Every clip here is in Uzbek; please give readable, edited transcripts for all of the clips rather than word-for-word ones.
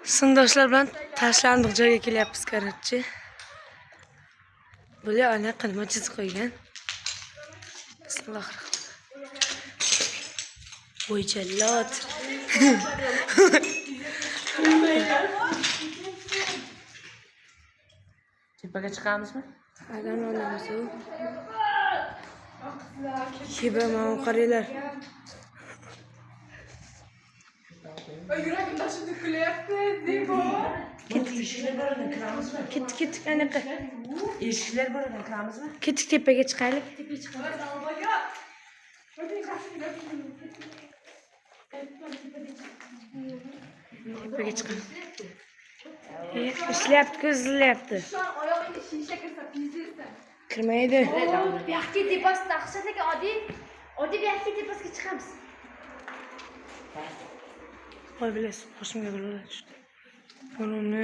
Sinfdoshlar bilan tashlandiq joyga kelyapmiz, короче. Bular ana qilma chizib qo'ygan. Bismillahirrohmanirrohim. Voy jallod. Tepaga chiqamizmi? Agan olamiz u. Hiba mana qaranglar. Yuragim tashib kulyapti, Zibo. Eshiklar bo'ladan kiramizmi? Ketdik anaqa. Eshiklar bo'ladan kiramizmi? Ketdik tepaga chiqaylik. Tepaga chiqamiz. Ishlayapti, ko'zilyapti. Oyog'ingga shisha kirsa, pizdirsan. Kirmaydi. Bu yoqqa tepasida dahshatga oddiy bu yoqqa tepasiga chiqamiz. Voy bilasiz, boshimga g'ulg'ula tushdi. Buni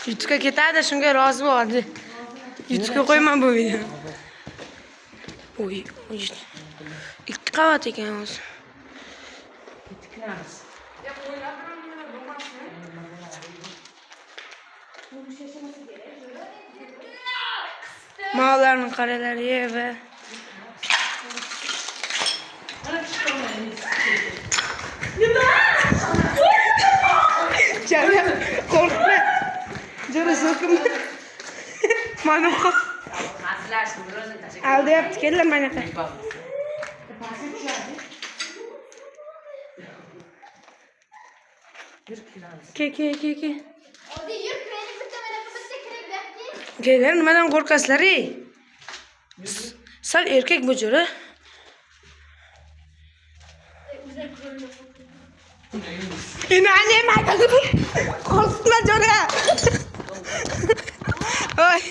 YouTube'ga ketadi, shunga rozi bo'ldi. YouTube'ga qo'yman bu videoni. Oy, ikki qavat ekan o'zi. Kiramiz. Ma'larning qaralari va Canım, korkma. Canım sokunma. Mana qo'y. Aldı yaptı, kellar mana qo'y. Ke. Oddiy yur, kiraylik bitta mana bitta kirib yoqqa. Kellar, nimadan qo'rqasizlar, ey? Sal erkak bu jo'ra. İnanayım hadi. Korkma jo'ra. Oy.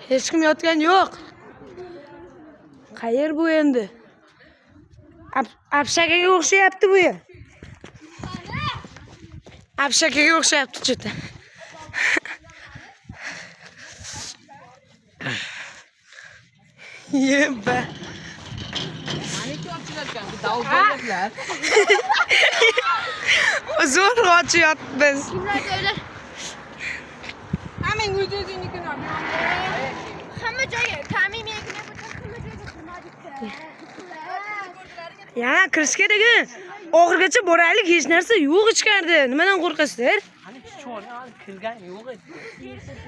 Hech kim yotgan yo'q. Qayer bu endi? Apshakaga o'xshayapti bu yer. Apshakaga o'xshayapti juda. Yeba. Zo'r ochyapmiz. Hamma joyi ta'min yegina butun hamma joyga kirmadik. Yana kirish kerak. Oxirgacha boraylik, hech narsa yo'q ichkarida. Nimadan qo'rqasizlar? Hani chuchvorni kirgan yo'q edi.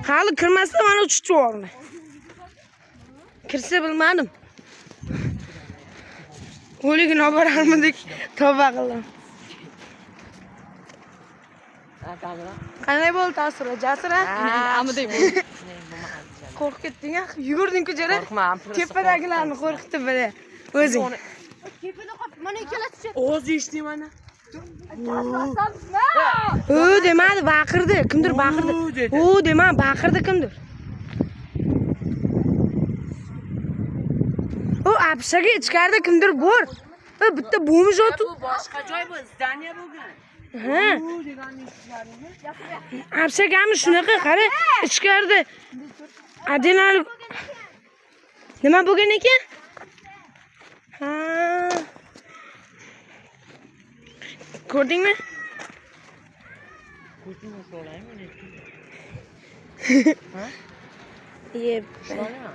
Hali kirmasa mana chuchvorni. Kirsa bilmadim. O'ligini olib borarmidik, tavba qildim. Qanday bo'ldi ta'siri? Jasur? Amidek bo'ldi. Qo'rqib ketding-a? Yugurding-ku jara. Qo'rqmam. Tepadagilarni qo'rqitib bile. O'zing. Tepada qolib, mana ikkala tushadi. Ovoz eshitding mana? O demadi, baqirdi. Kimdir baqirdi. O demadi, baqirdi kimdir. O apshaga ichkarida kimdir bor. O bitta bo'mish ot. Bu boshqa joy bu, zdaniya bo'lgan. Ha. Apshagami shunaqa, qara, ichkarida. Adenal. Nima bo'lgan ekan? Ha. Ko'rdingmi? Ko'rdingmi so'raymi? Yeb. So'raymi?